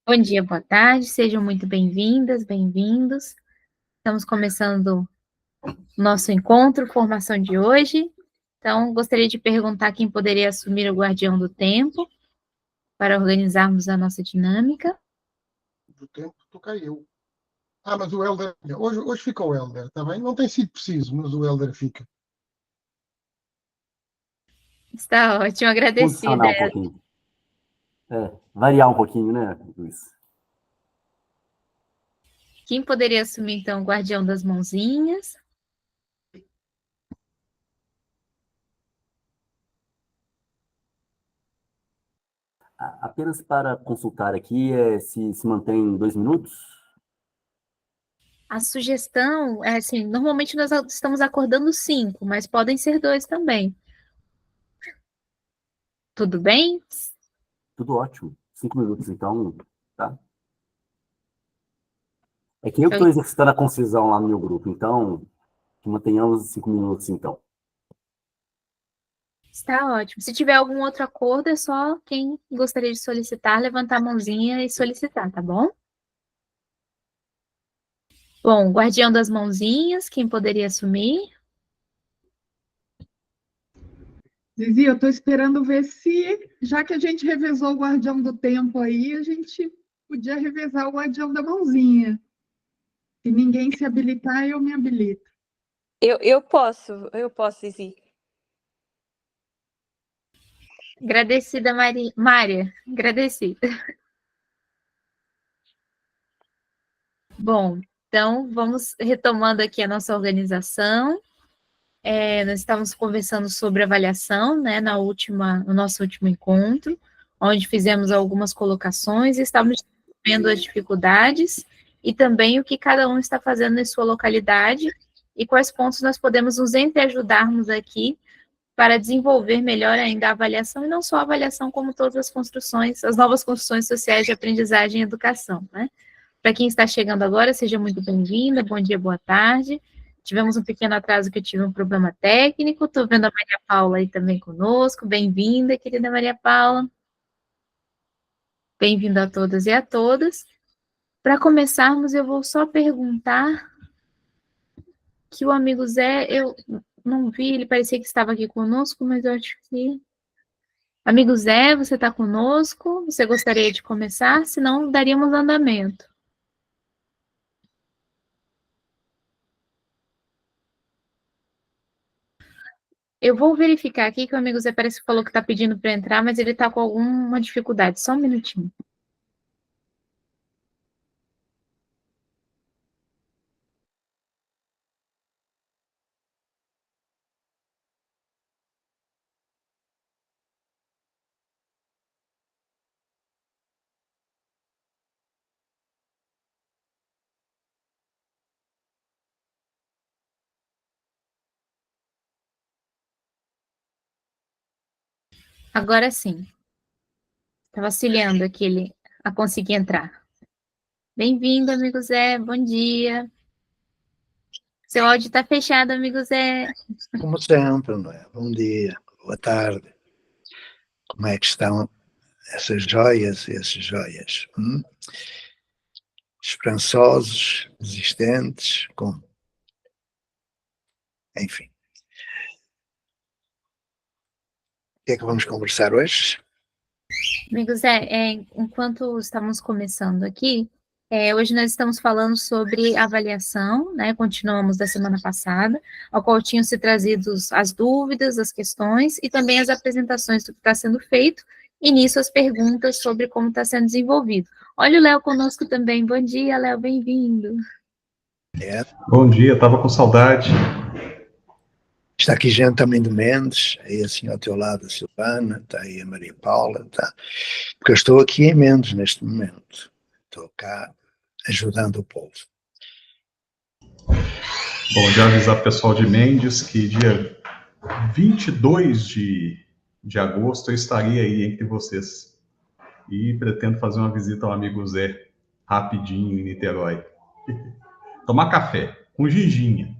Bom dia, boa tarde, sejam muito bem-vindas, bem-vindos. Estamos começando o nosso encontro, formação de hoje. Então, gostaria de perguntar quem poderia assumir o guardião do tempo para organizarmos a nossa dinâmica. Do tempo, toca eu. Mas o Helder, hoje fica o Helder, está bem? Não tem sido preciso, mas o Helder fica. Está ótimo, agradecida. Funcionar um pouquinho. Variar um pouquinho, né, Luiz? Quem poderia assumir, então, o guardião das mãozinhas? Apenas para consultar aqui, se mantém 2 minutos? A sugestão é assim, normalmente nós estamos acordando 5, mas podem ser 2 também. Tudo bem? Tudo ótimo. 5 minutos, então, tá? É que eu estou exercitando a concisão lá no meu grupo, então, que mantenhamos 5 minutos, então. Está ótimo. Se tiver algum outro acordo, é só quem gostaria de solicitar, levantar a mãozinha e solicitar, tá bom? Bom, guardião das mãozinhas, quem poderia assumir? Zizi, eu estou esperando ver se, já que a gente revezou o guardião do tempo aí, a gente podia revezar o guardião da mãozinha. Se ninguém se habilitar, eu me habilito. Eu posso, Zizi. Agradecida, Mária. Agradecida. Bom, então vamos retomando aqui a nossa organização. Nós estávamos conversando sobre avaliação, né, no nosso último encontro, onde fizemos algumas colocações e estávamos vendo as dificuldades e também o que cada um está fazendo em sua localidade e quais pontos nós podemos nos entreajudarmos aqui para desenvolver melhor ainda a avaliação, e não só a avaliação, como todas as construções, as novas construções sociais de aprendizagem e educação, né? Para quem está chegando agora, seja muito bem-vinda, bom dia, boa tarde. Tivemos um pequeno atraso que eu tive um problema técnico, estou vendo a Maria Paula aí também conosco, bem-vinda, querida Maria Paula. Bem-vinda a todas e a todas. Para começarmos, eu vou só perguntar que o amigo Zé, eu não vi, ele parecia que estava aqui conosco, mas eu acho que... Amigo Zé, você está conosco? Você gostaria de começar? Senão, daríamos andamento. Eu vou verificar aqui que o amigo Zé parece que falou que está pedindo para entrar, mas ele está com alguma dificuldade. Só um minutinho. Agora sim. Está auxiliando aqui ele a conseguir entrar. Bem-vindo, amigo Zé. Bom dia. Seu áudio está fechado, amigo Zé. Como sempre, não é? Bom dia, boa tarde. Como é que estão essas joias e esses joias? Esperançosos, resistentes, como? Enfim. O que é que vamos conversar hoje? Amigo Zé, enquanto estamos começando aqui, hoje nós estamos falando sobre avaliação, né? Continuamos da semana passada, ao qual tinham se trazido as dúvidas, as questões e também as apresentações do que está sendo feito, e nisso as perguntas sobre como está sendo desenvolvido. Olha o Léo conosco também. Bom dia, Léo, bem-vindo. Bom dia, estava com saudade. Está aqui gente também de Mendes, aí assim ao teu lado a Silvana, está aí a Maria Paula, está. Porque eu estou aqui em Mendes neste momento. Estou cá ajudando o povo. Bom, de avisar o pessoal de Mendes que dia 22 de agosto eu estarei aí entre vocês. E pretendo fazer uma visita ao amigo Zé, rapidinho, em Niterói. Tomar café, com ginginha.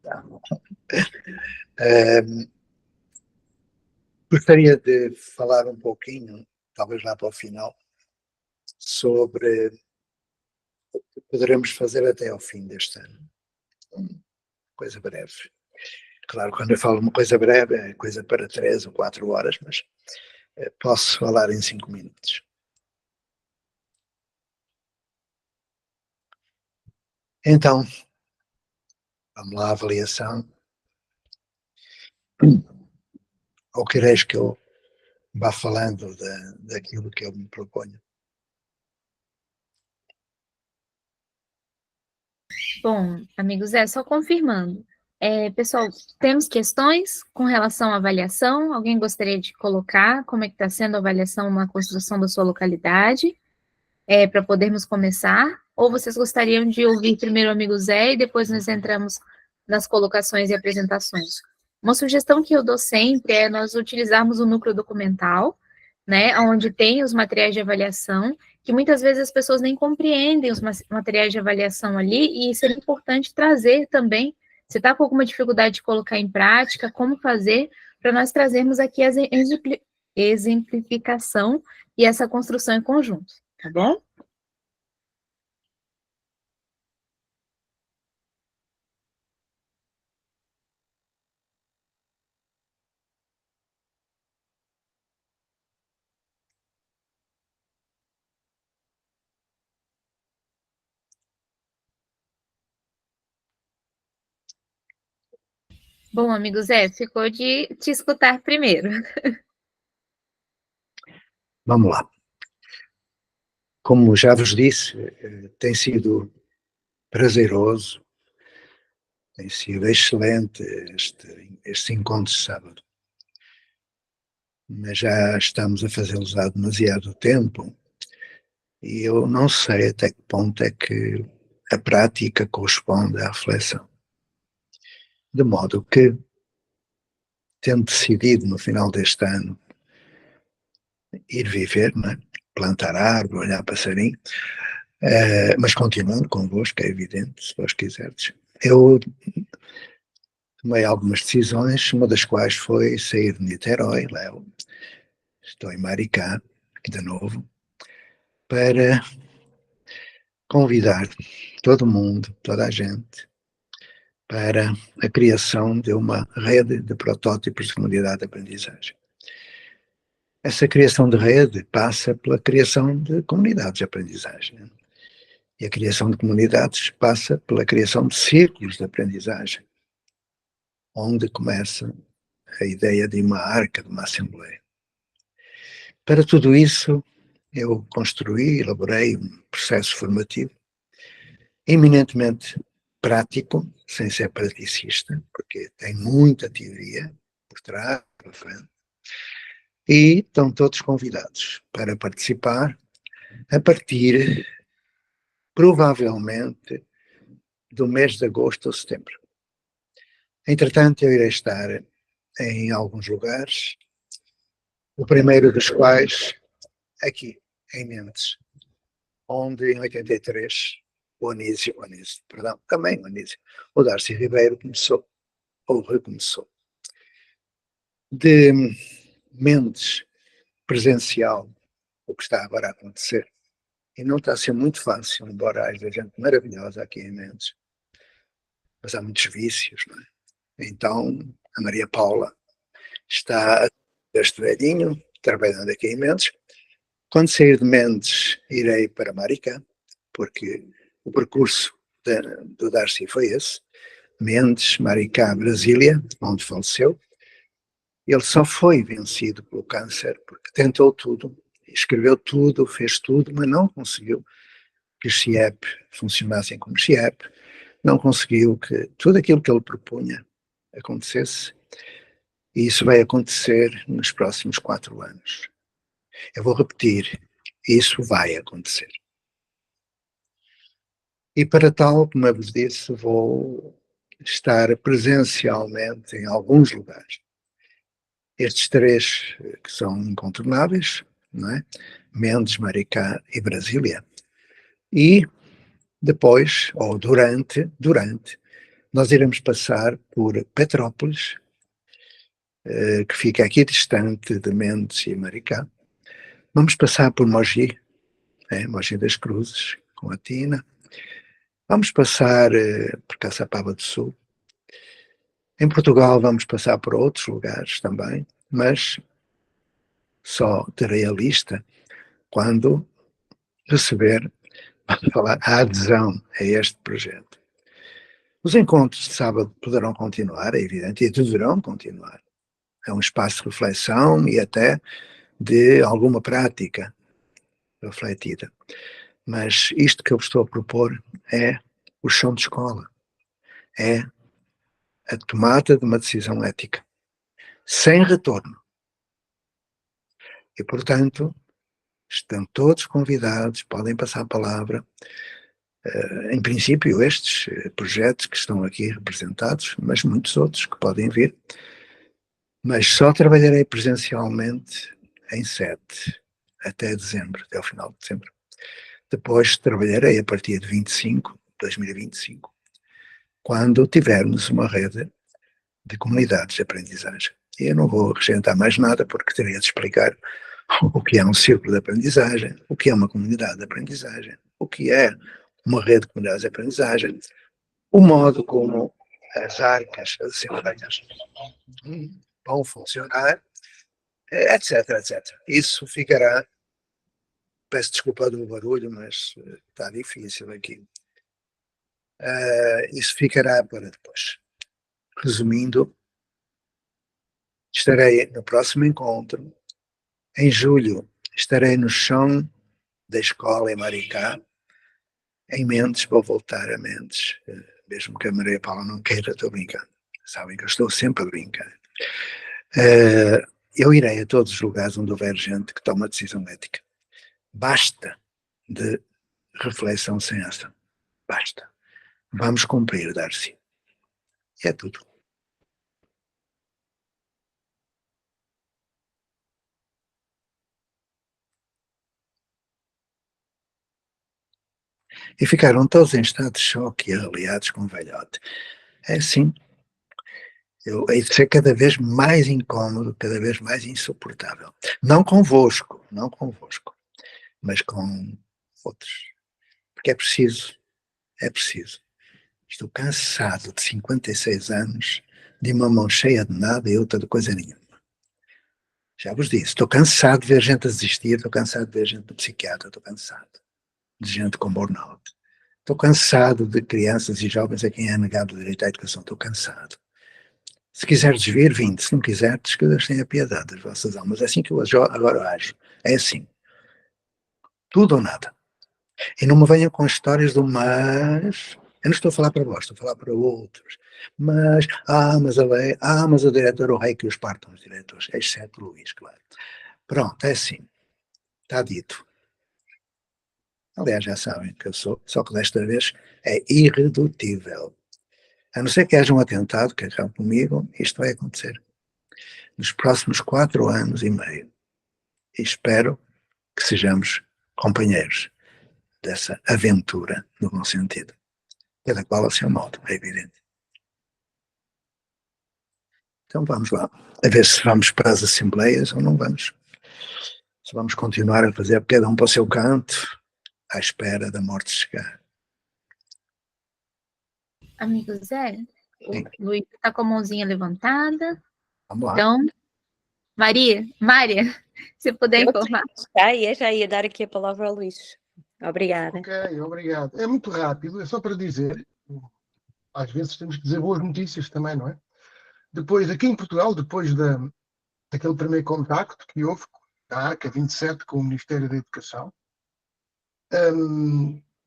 Tá. Gostaria de falar um pouquinho, talvez lá para o final, sobre o que poderemos fazer até ao fim deste ano. Coisa breve. Claro, quando eu falo uma coisa breve, é coisa para 3 ou 4 horas, mas posso falar em 5 minutos. Então, vamos lá à avaliação. Ou queres que eu vá falando daquilo que eu me proponho? Bom, amigos, só confirmando. Pessoal, temos questões com relação à avaliação? Alguém gostaria de colocar como é que está sendo a avaliação na construção da sua localidade, para podermos começar? Ou vocês gostariam de ouvir primeiro o amigo Zé e depois nós entramos nas colocações e apresentações? Uma sugestão que eu dou sempre é nós utilizarmos o núcleo documental, né, onde tem os materiais de avaliação, que muitas vezes as pessoas nem compreendem os materiais de avaliação ali, e seria importante trazer também, se está com alguma dificuldade de colocar em prática, como fazer, para nós trazermos aqui a exemplificação e essa construção em conjunto, tá bom? Bom, amigo Zé, ficou de te escutar primeiro. Vamos lá. Como já vos disse, tem sido prazeroso, tem sido excelente este encontro de sábado. Mas já estamos a fazê-los há demasiado tempo e eu não sei até que ponto é que a prática corresponde à reflexão. De modo que, tendo decidido no final deste ano ir viver, não é? Plantar árvore, olhar passarinho, mas continuando convosco, é evidente, se vós quiserdes, eu tomei algumas decisões, uma das quais foi sair de Niterói, estou em Maricá, de novo, para convidar todo mundo, toda a gente, para a criação de uma rede de protótipos de comunidade de aprendizagem. Essa criação de rede passa pela criação de comunidades de aprendizagem. E a criação de comunidades passa pela criação de círculos de aprendizagem, onde começa a ideia de uma arca, de uma assembleia. Para tudo isso, eu elaborei um processo formativo eminentemente prático, sem ser praticista, porque tem muita teoria por trás, por frente, e estão todos convidados para participar a partir, provavelmente, do mês de agosto ou setembro. Entretanto, eu irei estar em alguns lugares, o primeiro dos quais aqui, em Mendes, onde em 83 o Anísio, o Darcy Ribeiro começou, ou recomeçou. De Mendes presencial, o que está agora a acontecer, e não está a ser muito fácil, embora haja gente maravilhosa aqui em Mendes, mas há muitos vícios, não é? Então, a Maria Paula está este velhinho, trabalhando aqui em Mendes. Quando sair de Mendes, irei para Maricá, porque o percurso do Darcy foi esse: Mendes, Maricá, Brasília, onde faleceu. Ele só foi vencido pelo câncer porque tentou tudo, escreveu tudo, fez tudo, mas não conseguiu que os CIEP funcionassem como CIEP, não conseguiu que tudo aquilo que ele propunha acontecesse, e isso vai acontecer nos próximos 4 anos. Eu vou repetir, isso vai acontecer. E para tal, como eu vos disse, vou estar presencialmente em alguns lugares. Estes 3 que são incontornáveis, não é? Mendes, Maricá e Brasília. E depois, ou durante, nós iremos passar por Petrópolis, que fica aqui distante de Mendes e Maricá. Vamos passar por Mogi, Mogi das Cruzes, com a Tina. Vamos passar por Caçapava do Sul. Em Portugal vamos passar por outros lugares também, mas só terei a lista quando receber a adesão a este projeto. Os encontros de sábado poderão continuar, é evidente, e deverão continuar. É um espaço de reflexão e até de alguma prática refletida. Mas isto que eu estou a propor é o chão de escola, é a tomada de uma decisão ética, sem retorno. E, portanto, estão todos convidados, podem passar a palavra. Em princípio, estes projetos que estão aqui representados, mas muitos outros que podem vir. Mas só trabalharei presencialmente em 7, até dezembro, até o final de dezembro. Depois trabalharei a partir de 2025, quando tivermos uma rede de comunidades de aprendizagem. E eu não vou acrescentar mais nada, porque teria de explicar o que é um círculo de aprendizagem, o que é uma comunidade de aprendizagem, o que é uma rede de comunidades de aprendizagem, o modo como as arcas, as assembleias vão funcionar, etc, etc. Isso ficará, peço desculpa do barulho, mas está difícil aqui. Isso ficará para depois. Resumindo, estarei no próximo encontro. Em julho, estarei no chão da escola em Maricá. Em Mendes, vou voltar a Mendes. Mesmo que a Maria Paula não queira, estou brincando. Sabem que eu estou sempre a brincar. Eu irei a todos os lugares onde houver gente que toma decisão ética. Basta de reflexão sem ação. Basta. Vamos cumprir, Darcy. E é tudo. E ficaram todos em estado de choque e arreliados com o velhote. É assim. Eu hei de ser cada vez mais incómodo, cada vez mais insuportável. Não convosco, mas com outros. Porque é preciso. Estou cansado de 56 anos, de uma mão cheia de nada e outra de coisa nenhuma. Já vos disse, estou cansado de ver gente a desistir, estou cansado de ver gente no psiquiatra, estou cansado de gente com burnout. Estou cansado de crianças e jovens a quem é negado o direito à educação, estou cansado. Se quiseres vir, vinde. Se não quiseres, que Deus tenha piedade das vossas almas. É assim que eu agora ajo. É assim. Tudo ou nada. E não me venham com histórias do mas. Eu não estou a falar para vós, estou a falar para outros. Mas a lei, mas o diretor, o rei que os partam os diretores. Exceto o Luís, claro. Pronto, é assim. Está dito. Aliás, já sabem que eu sou, só que desta vez é irredutível. A não ser que haja um atentado que acabe comigo, isto vai acontecer. Nos próximos 4 anos e meio. E espero que sejamos companheiros dessa aventura, no bom sentido. Cada qual a seu modo, é evidente. Então vamos lá, a ver se vamos para as assembleias ou não vamos. Se vamos continuar a fazer cada um para o seu canto, à espera da morte chegar. Amigo Zé, Sim. o Luiz está com a mãozinha levantada. Vamos lá. Então, Mária, se puder informar. Já ia dar aqui a palavra ao Luís. Obrigada. Ok, obrigado. É muito rápido, é só para dizer, às vezes temos que dizer boas notícias também, não é? Depois, aqui em Portugal, depois daquele primeiro contacto que houve, a ACA 27, com o Ministério da Educação,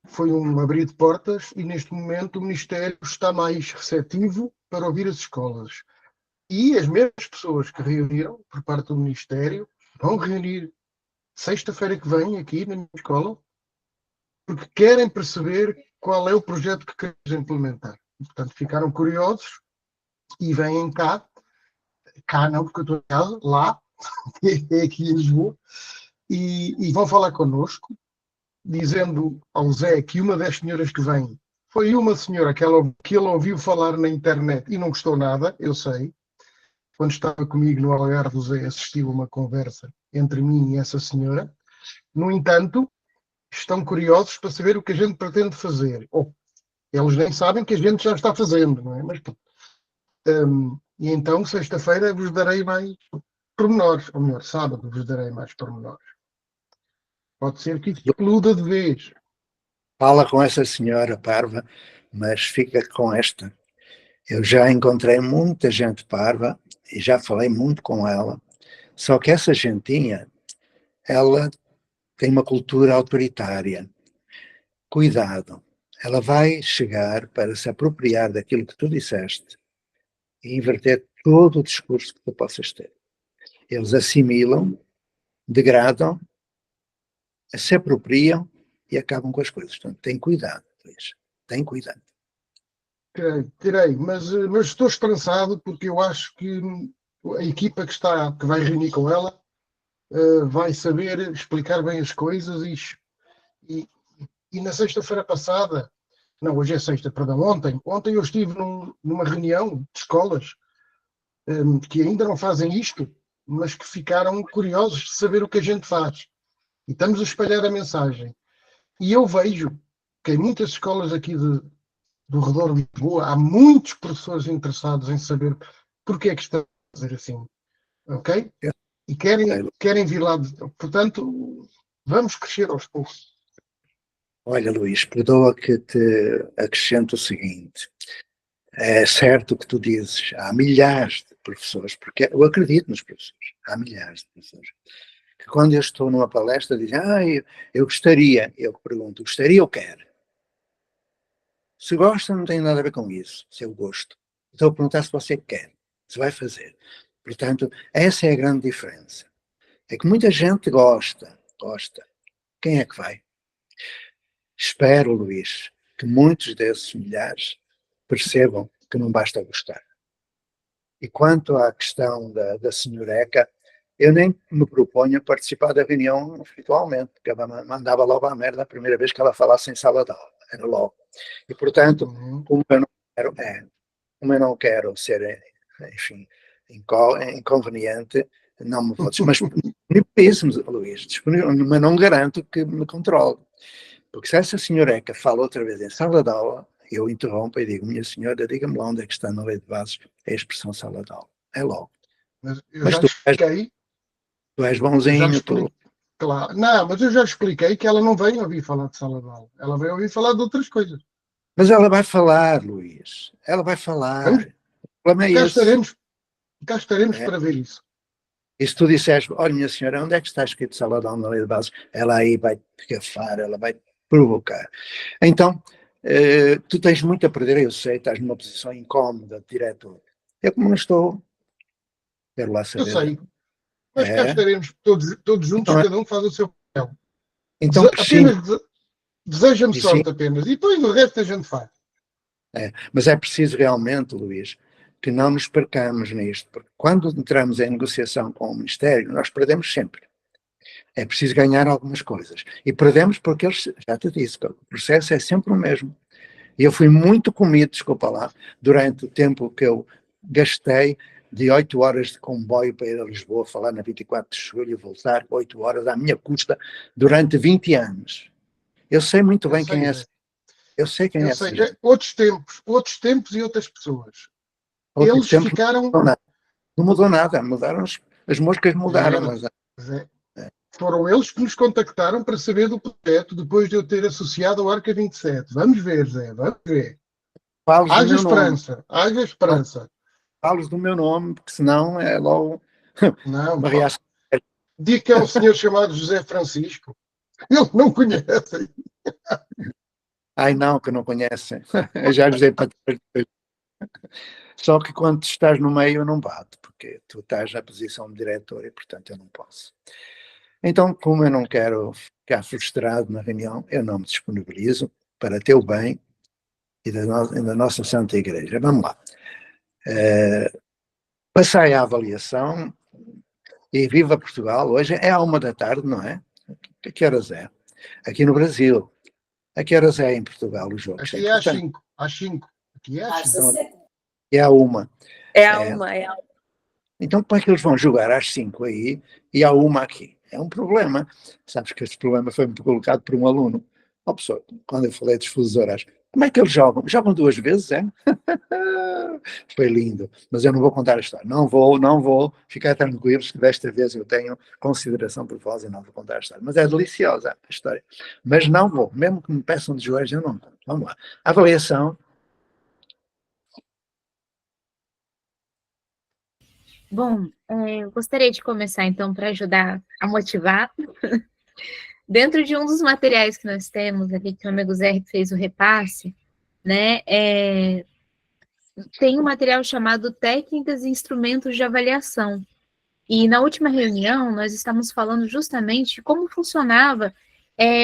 foi um abrir de portas e neste momento o Ministério está mais receptivo para ouvir as escolas. E as mesmas pessoas que reuniram por parte do Ministério vão reunir sexta-feira que vem aqui na minha escola, porque querem perceber qual é o projeto que queremos implementar. Portanto, ficaram curiosos e vêm cá não, porque eu estou em casa, lá, é aqui em Lisboa, e vão falar connosco, dizendo ao Zé que uma das senhoras que vem foi uma senhora que ele ouviu falar na internet e não gostou nada, eu sei. Quando estava comigo no Algarve, o Zé assistiu a uma conversa entre mim e essa senhora. No entanto, estão curiosos para saber o que a gente pretende fazer. Ou eles nem sabem que a gente já está fazendo, não é? Mas, e então, sexta-feira, vos darei mais pormenores. Ou melhor, sábado vos darei mais pormenores. Pode ser que isto exploda de vez. Fala com essa senhora parva, mas fica com esta. Eu já encontrei muita gente parva e já falei muito com ela. Só que essa gentinha, ela tem uma cultura autoritária. Cuidado, ela vai chegar para se apropriar daquilo que tu disseste e inverter todo o discurso que tu possas ter. Eles assimilam, degradam, se apropriam e acabam com as coisas. Portanto, tem cuidado, Luís. Tem cuidado. Terei, mas estou esperançado porque eu acho que a equipa que vai reunir com ela vai saber explicar bem as coisas e na sexta-feira passada, não, hoje é sexta, perdão, ontem eu estive numa reunião de escolas que ainda não fazem isto, mas que ficaram curiosos de saber o que a gente faz. E estamos a espalhar a mensagem. E eu vejo que em muitas escolas aqui do redor de Lisboa há muitos professores interessados em saber porque é que estão a fazer assim. Ok? E querem vir lá. Portanto, vamos crescer aos poucos. Olha, Luís, perdoa que te acrescento o seguinte. É certo que tu dizes, há milhares de professores, porque eu acredito nos professores, há milhares de professores, que quando eu estou numa palestra dizem, eu gostaria, eu pergunto, gostaria ou quero? Se gosta não tem nada a ver com isso, se eu gosto. Estou a perguntar se você quer, se vai fazer. Portanto, essa é a grande diferença. É que muita gente gosta. Quem é que vai? Espero, Luís, que muitos desses milhares percebam que não basta gostar. E quanto à questão da senhoreca, eu nem me proponho participar da reunião virtualmente, porque ela mandava logo a merda a primeira vez que ela falasse em sala de aula, era logo. E, portanto, como eu não quero ser, enfim, inconveniente, não me vou disponibilizar, Luís, mas não garanto que me controle. Porque se essa senhoreca fala outra vez em sala de aula, eu interrompo e digo, minha senhora, diga-me lá onde é que está na lei de bases a expressão sala de aula. É logo. Mas eu já expliquei. Tu és bonzinho, tu... Claro. Não, mas eu já expliquei que ela não veio ouvir falar de sala de aula. Ela veio ouvir falar de outras coisas. Mas ela vai falar, Luís. Ela vai falar. O problema é esse. Cá estaremos para ver isso. E se tu disseres, olha, minha senhora, onde é que está escrito sala de aula na lei de bases? Ela aí vai pegafar, ela vai provocar. Então, tu tens muito a perder, eu sei, estás numa posição incómoda de diretor. Eu, como não estou, quero lá saber. Eu sei. Mas cá estaremos todos juntos, cada um faz o seu papel. Então, apenas deseja-me sorte apenas. E depois o resto a gente faz. Mas é preciso realmente, Luís, que não nos percamos nisto, porque quando entramos em negociação com o Ministério, nós perdemos sempre. É preciso ganhar algumas coisas. E perdemos porque eles, já te disse, o processo é sempre o mesmo. E eu fui muito comido, desculpa lá, durante o tempo que eu gastei de 8 horas de comboio para ir a Lisboa, falar na 24 de julho e voltar 8 horas à minha custa durante 20 anos. Eu sei muito bem quem é essa. Eu sei quem é essa. Outros tempos e outras pessoas. Eles ficaram... Não mudou nada, mudaram as moscas mudaram. Foram eles que nos contactaram para saber do projeto depois de eu ter associado ao Arca 27. Vamos ver, Zé, vamos ver. Haja esperança. Falos do meu nome, porque senão é logo uma reação. Diga que é um senhor chamado José Francisco. Ele não conhece. Ai não, que não conhecem. Eu já lhes dei para ter. Só que quando estás no meio eu não bato, porque tu estás na posição de diretor e portanto eu não posso. Então, como eu não quero ficar frustrado na reunião, eu não me disponibilizo para teu bem e da nossa Santa Igreja. Vamos lá. Passei a avaliação e viva Portugal. Hoje é à 1h, não é? A que horas é? Aqui no Brasil. A que horas é em Portugal o jogo? Aqui é às 5. Às 5. Aqui é às 5. É à 1. É à 1. Então, como é que eles vão jogar às 5 aí e à 1 aqui? É um problema. Sabes que este problema foi-me colocado por um aluno. Ó, professor, quando eu falei dos fusos horários, como é que eles jogam? Jogam 2 vezes, é? Foi lindo. Mas eu não vou contar a história. Não vou. Ficar tranquilos que desta vez eu tenho consideração por vós e não vou contar a história. Mas é deliciosa a história. Mas não vou. Mesmo que me peçam de joelhos, eu não conto. Vamos lá. A avaliação. Bom, eu gostaria de começar, então, para ajudar a motivar. Dentro de um dos materiais que nós temos aqui, que o amigo Zé fez o repasse, né, tem um material chamado Técnicas e Instrumentos de Avaliação. E na última reunião, nós estávamos falando justamente de como funcionava,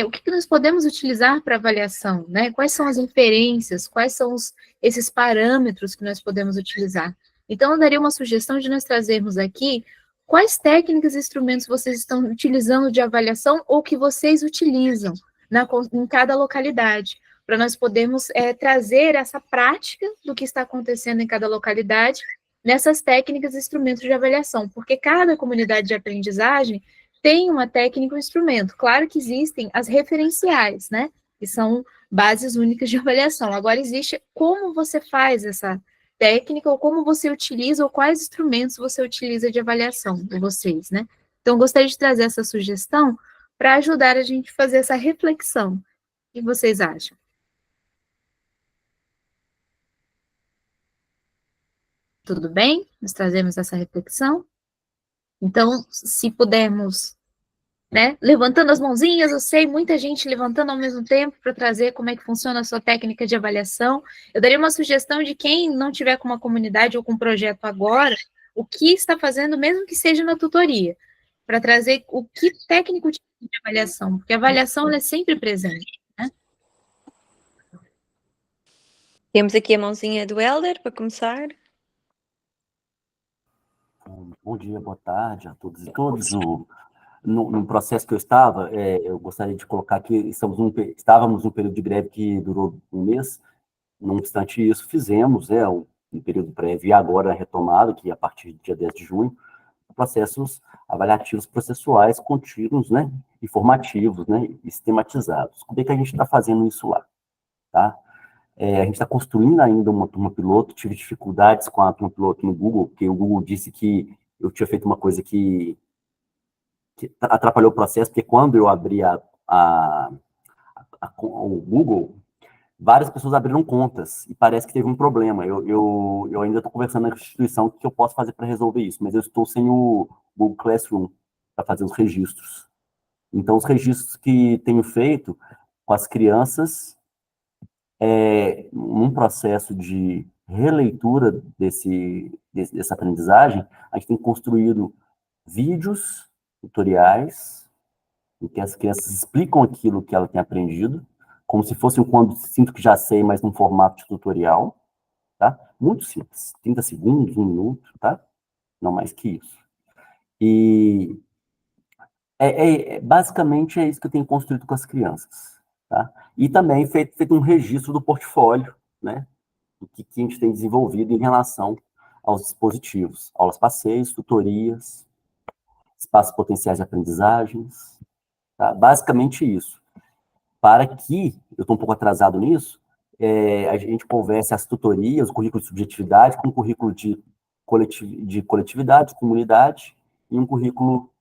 o que nós podemos utilizar para avaliação, né? Quais são as referências, quais são esses parâmetros que nós podemos utilizar. Então, eu daria uma sugestão de nós trazermos aqui quais técnicas e instrumentos vocês estão utilizando de avaliação ou que vocês utilizam em cada localidade, para nós podermos trazer essa prática do que está acontecendo em cada localidade nessas técnicas e instrumentos de avaliação, porque cada comunidade de aprendizagem tem uma técnica ou instrumento. Claro que existem as referenciais, né, que são bases únicas de avaliação. Agora, existe como você faz essa técnica, ou como você utiliza, ou quais instrumentos você utiliza de avaliação de vocês, né? Então, gostaria de trazer essa sugestão para ajudar a gente a fazer essa reflexão. O que vocês acham? Tudo bem? Nós trazemos essa reflexão? Então, se pudermos, né, levantando as mãozinhas, eu sei, muita gente levantando ao mesmo tempo para trazer como é que funciona a sua técnica de avaliação. Eu daria uma sugestão de quem não tiver com uma comunidade ou com um projeto agora, o que está fazendo, mesmo que seja na tutoria, para trazer o que técnico de avaliação, porque a avaliação ela é sempre presente, né? Temos aqui a mãozinha do Helder para começar. Bom dia, boa tarde a todos e todas. No processo que eu estava, eu gostaria de colocar que estávamos num período de greve que durou um mês. Não obstante isso, fizemos um período prévio e agora retomado, que a partir do dia 10 de junho, processos avaliativos processuais contínuos, né, e formativos, né, e sistematizados. Como é que a gente está fazendo isso lá? Tá? A gente está construindo ainda uma turma piloto, tive dificuldades com a turma piloto no Google, porque o Google disse que eu tinha feito uma coisa que atrapalhou o processo, porque quando eu abri o Google, várias pessoas abriram contas, e parece que teve um problema. Eu ainda estou conversando na instituição o que eu posso fazer para resolver isso, mas eu estou sem o Google Classroom para fazer os registros. Então, os registros que tenho feito com as crianças, num processo de releitura dessa aprendizagem, a gente tem construído vídeos, tutoriais, em que as crianças explicam aquilo que ela tem aprendido, como se fosse quando sinto que já sei, mas num formato de tutorial, tá? Muito simples, 30 segundos, 1 minuto, tá? Não mais que isso. E basicamente é isso que eu tenho construído com as crianças, tá? E também feito um registro do portfólio, né? Do que a gente tem desenvolvido em relação aos dispositivos, aulas passeios, tutorias, espaços potenciais de aprendizagens, tá? Basicamente isso. Para que, eu estou um pouco atrasado nisso, a gente converse as tutorias, o currículo de subjetividade, com o currículo de coletividade, comunidade, e um currículo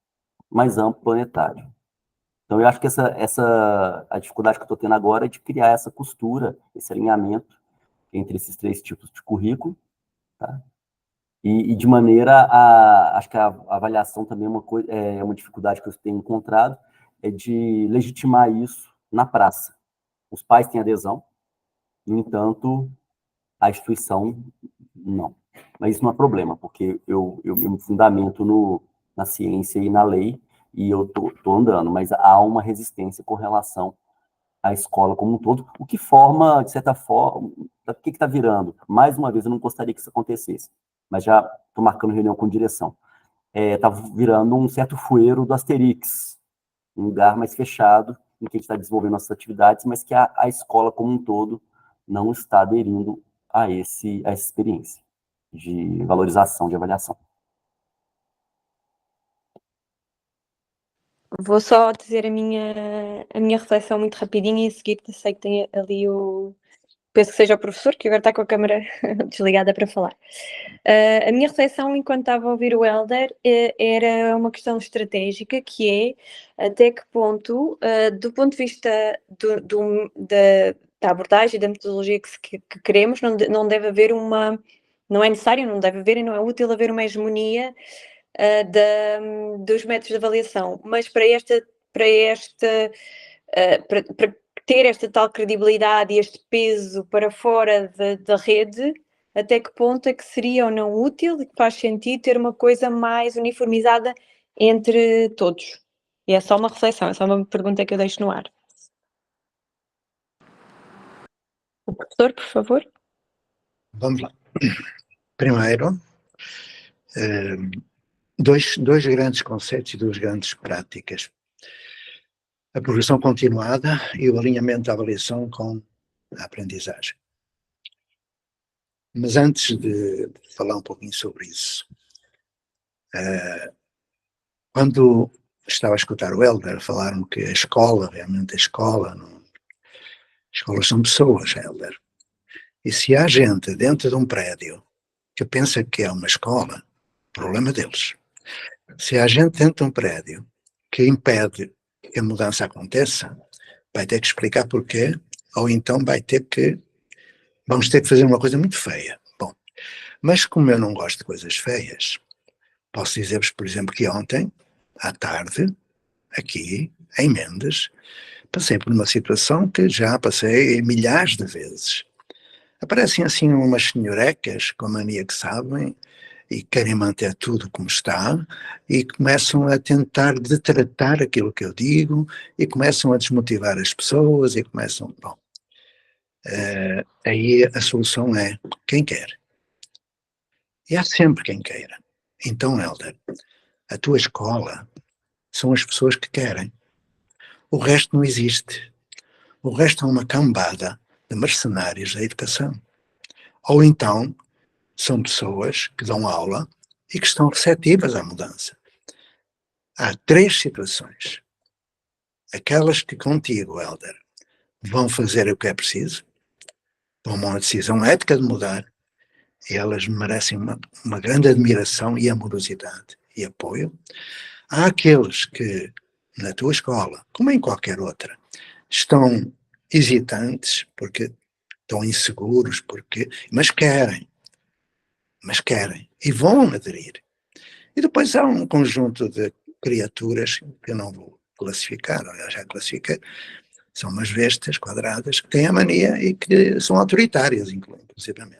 mais amplo, planetário. Então, eu acho que a dificuldade que eu estou tendo agora é de criar essa costura, esse alinhamento entre esses 3 tipos de currículo, tá? E de maneira acho que a avaliação também é uma dificuldade que eu tenho encontrado, é de legitimar isso na praça. Os pais têm adesão, no entanto, a instituição não. Mas isso não é problema, porque eu me fundamento na ciência e na lei, e eu estou andando, mas há uma resistência com relação à escola como um todo, o que forma, de certa forma, o que está virando? Mais uma vez, eu não gostaria que isso acontecesse, mas já estou marcando reunião com direção. Está virando um certo fueiro do Asterix, um lugar mais fechado, em que a gente está desenvolvendo nossas atividades, mas que a escola como um todo não está aderindo a essa experiência de valorização, de avaliação. Vou só dizer a minha reflexão muito rapidinho e a seguir sei que tem ali penso que seja o professor, que agora está com a câmara desligada para falar. A minha reflexão, enquanto estava a ouvir o Hélder, era uma questão estratégica, que é até que ponto, do ponto de vista da abordagem e da metodologia que queremos, não deve haver não é necessário, não deve haver e não é útil haver uma hegemonia dos métodos de avaliação, mas para ter esta tal credibilidade e este peso para fora da rede, até que ponto é que seria ou não útil e que faz sentido ter uma coisa mais uniformizada entre todos? E é só uma reflexão, é só uma pergunta que eu deixo no ar. O professor, por favor. Vamos lá. Primeiro, dois grandes conceitos e duas grandes práticas. A progressão continuada e o alinhamento da avaliação com a aprendizagem. Mas antes de falar um pouquinho sobre isso, quando estava a escutar o Hélder, falaram que a escola, realmente a escola, escolas são pessoas, Hélder. E se há gente dentro de um prédio que pensa que é uma escola, problema deles. Se há gente dentro de um prédio que impede que a mudança aconteça, vai ter que explicar porquê, ou então vamos ter que fazer uma coisa muito feia. Bom, mas como eu não gosto de coisas feias, posso dizer-vos, por exemplo, que ontem, à tarde, aqui, em Mendes, passei por uma situação que já passei milhares de vezes. Aparecem assim umas senhorecas com a mania que sabem e querem manter tudo como está e começam a tentar detratar aquilo que eu digo e começam a desmotivar as pessoas e começam... Bom, aí a solução é quem quer. E há sempre quem queira. Então, Hélder, a tua escola são as pessoas que querem. O resto não existe. O resto é uma cambada de mercenários da educação. Ou então, são pessoas que dão aula e que estão receptivas à mudança. Há três situações. Aquelas que contigo, Hélder, vão fazer o que é preciso, tomam a decisão ética de mudar, e elas merecem uma grande admiração e amorosidade e apoio. Há aqueles que, na tua escola, como em qualquer outra, estão hesitantes, porque estão inseguros, mas querem, e vão aderir. E depois há um conjunto de criaturas que eu não vou classificar, aliás, já classifiquei, são umas bestas quadradas que têm a mania e que são autoritárias, inclusivamente.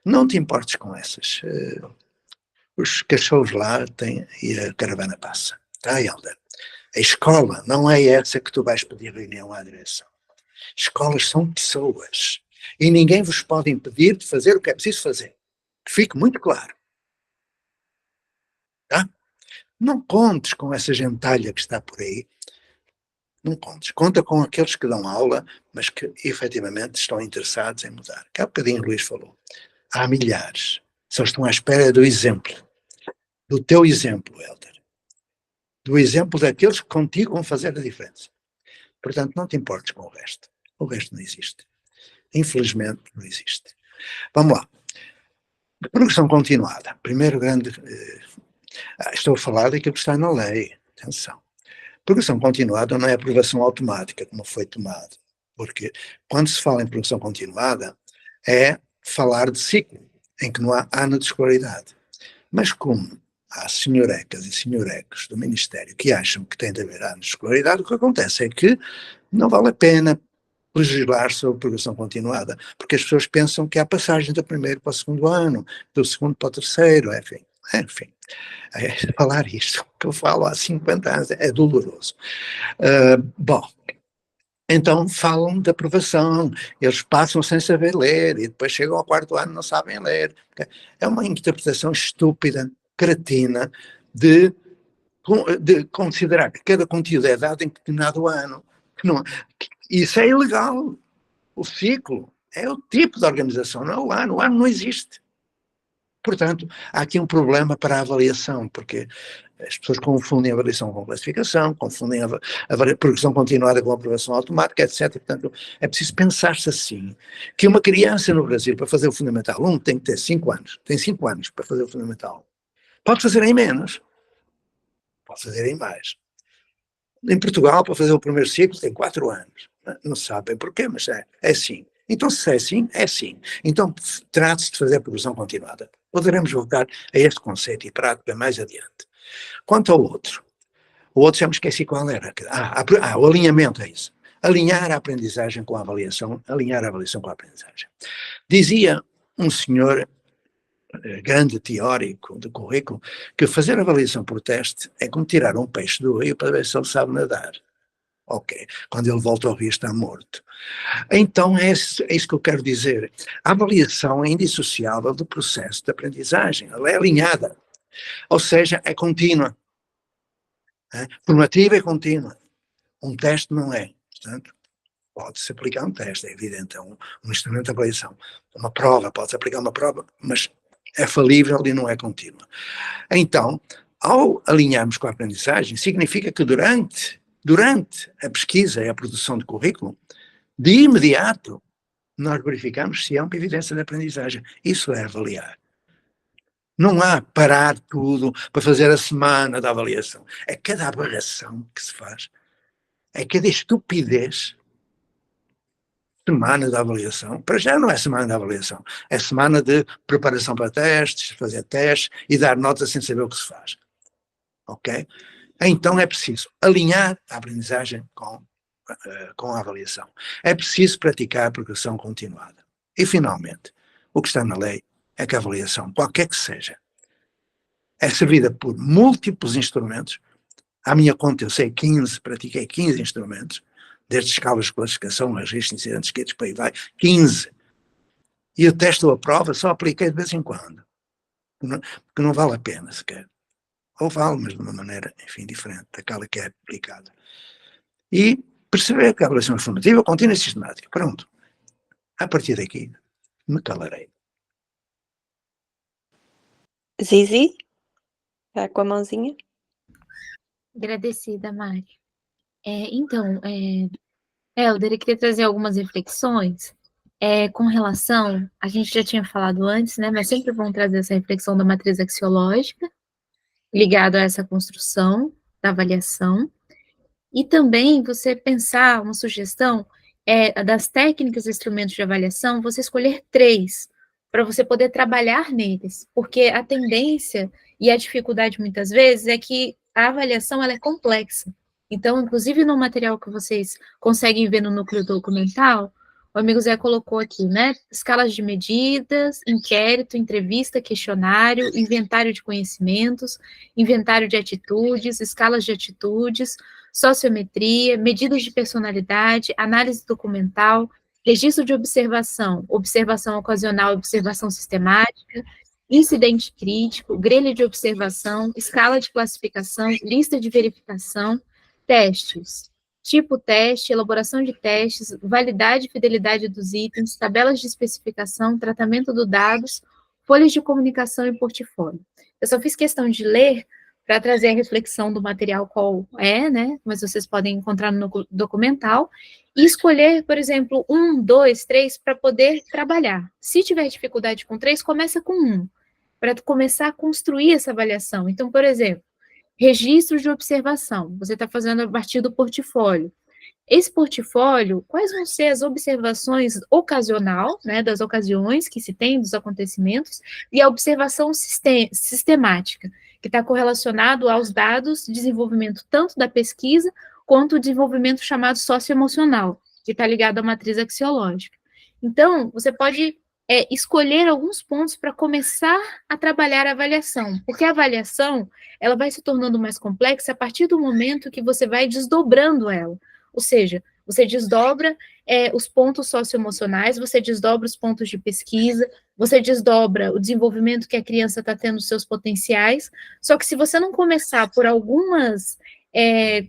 Não te importes com essas. Os cachorros lá têm e a caravana passa. Tá, Hélder? A escola não é essa que tu vais pedir reunião à direção. Escolas são pessoas. E ninguém vos pode impedir de fazer o que é preciso fazer. Que fique muito claro. Tá? Não contes com essa gentalha que está por aí. Não contes. Conta com aqueles que dão aula, mas que efetivamente estão interessados em mudar. Que há bocadinho o Luís falou. Há milhares. Só estão à espera do exemplo. Do teu exemplo, Hélder. Do exemplo daqueles que contigo vão fazer a diferença. Portanto, não te importes com o resto. O resto não existe. Infelizmente, não existe. Vamos lá. Progressão continuada. Primeiro grande... estou a falar daquilo que está na lei. Atenção. Progressão continuada não é aprovação automática, como foi tomado. Porque quando se fala em progressão continuada, é falar de ciclo, em que não há ano de escolaridade. Mas como há senhorecas e senhorecos do Ministério que acham que tem de haver anos de escolaridade, o que acontece é que não vale a pena legislar sobre progressão continuada, porque as pessoas pensam que há passagem do primeiro para o segundo ano, do segundo para o terceiro, enfim. Falar isto, que eu falo há 50 anos, é doloroso. Bom, então falam de aprovação, eles passam sem saber ler e depois chegam ao quarto ano e não sabem ler. É uma interpretação estúpida, cretina, de considerar que cada conteúdo é dado em determinado ano. Isso é ilegal. O ciclo é o tipo de organização, não é o ano não existe. Portanto, há aqui um problema para a avaliação, porque As pessoas confundem avaliação com classificação, confundem a progressão continuada com aprovação automática, etc. Portanto, é preciso pensar-se assim, que uma criança no Brasil, para fazer o Fundamental 1, tem que ter 5 anos. Tem 5 anos para fazer o Fundamental 1. Pode fazer em menos, pode fazer em mais. Em Portugal, para fazer o primeiro ciclo, tem 4 anos. Não sabem porquê, mas é assim. Então, se é assim, é assim. Então, trate-se de fazer a progressão continuada. Poderemos voltar a este conceito e prática mais adiante. Quanto ao outro já me esqueci qual era. O alinhamento é isso. Alinhar a aprendizagem com a avaliação, alinhar a avaliação com a aprendizagem. Dizia um senhor, grande teórico do currículo, que fazer avaliação por teste é como tirar um peixe do rio para ver se ele sabe nadar. Ok, quando ele volta ao rio está morto. Então é isso que eu quero dizer. A avaliação é indissociável do processo de aprendizagem, ela é alinhada, ou seja, é contínua. Formativa é contínua. Um teste não é. Portanto, pode-se aplicar um teste, é evidente, é um instrumento de avaliação. Uma prova, pode-se aplicar uma prova, mas é falível e não é contínua. Então, ao alinharmos com a aprendizagem, significa que durante a pesquisa e a produção de currículo, de imediato, nós verificamos se há uma evidência de aprendizagem. Isso é avaliar. Não há parar tudo para fazer a semana da avaliação. É cada aberração que se faz. É cada estupidez. Semana da avaliação. Para já não é semana da avaliação. É semana de preparação para testes, fazer testes e dar notas sem saber o que se faz. Ok? Então é preciso alinhar a aprendizagem com a avaliação. É preciso praticar a progressão continuada. E, finalmente, o que está na lei é que a avaliação, qualquer que seja, é servida por múltiplos instrumentos. À minha conta, eu sei pratiquei 15 instrumentos, desde escalas de classificação, registros, incidentes, kits, para aí vai, 15. E o teste ou a prova só apliquei de vez em quando, porque não vale a pena sequer. Ou vale, mas de uma maneira, enfim, diferente daquela que é aplicada. E perceber que a avaliação formativa contínua e sistemática. Pronto. A partir daqui, me calarei. Zizi? Está com a mãozinha? Agradecida, Mari. Helder, eu queria trazer algumas reflexões com relação, a gente já tinha falado antes, né, mas sempre vamos trazer essa reflexão da matriz axiológica, ligado a essa construção da avaliação, e também você pensar uma sugestão das técnicas e instrumentos de avaliação, você escolher 3, para você poder trabalhar neles, porque a tendência e a dificuldade muitas vezes é que a avaliação ela é complexa. Então, inclusive no material que vocês conseguem ver no núcleo documental, o amigo Zé colocou aqui, né? Escalas de medidas, inquérito, entrevista, questionário, inventário de conhecimentos, inventário de atitudes, escalas de atitudes, sociometria, medidas de personalidade, análise documental, registro de observação, observação ocasional, observação sistemática, incidente crítico, grelha de observação, escala de classificação, lista de verificação, testes, tipo teste, elaboração de testes, validade e fidelidade dos itens, tabelas de especificação, tratamento dos dados, folhas de comunicação e portfólio. Eu só fiz questão de ler para trazer a reflexão do material qual né, mas vocês podem encontrar no documental, e escolher, por exemplo, 1, 2, 3, para poder trabalhar. Se tiver dificuldade com 3, começa com 1, para começar a construir essa avaliação. Então, por exemplo, registro de observação, você está fazendo a partir do portfólio. Esse portfólio, quais vão ser as observações ocasional, né, das ocasiões que se tem, dos acontecimentos, e a observação sistemática, que está correlacionado aos dados de desenvolvimento tanto da pesquisa, quanto o desenvolvimento chamado socioemocional, que está ligado à matriz axiológica. Então, você pode escolher alguns pontos para começar a trabalhar a avaliação, porque a avaliação, ela vai se tornando mais complexa a partir do momento que você vai desdobrando ela, ou seja, você desdobra os pontos socioemocionais, você desdobra os pontos de pesquisa, você desdobra o desenvolvimento que a criança está tendo, seus potenciais, só que se você não começar por algumas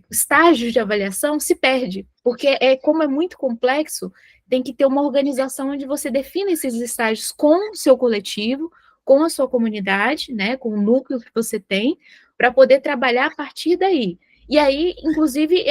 estágios de avaliação, se perde, porque como é muito complexo, tem que ter uma organização onde você define esses estágios com o seu coletivo, com a sua comunidade, né, com o núcleo que você tem, para poder trabalhar a partir daí. E aí, inclusive,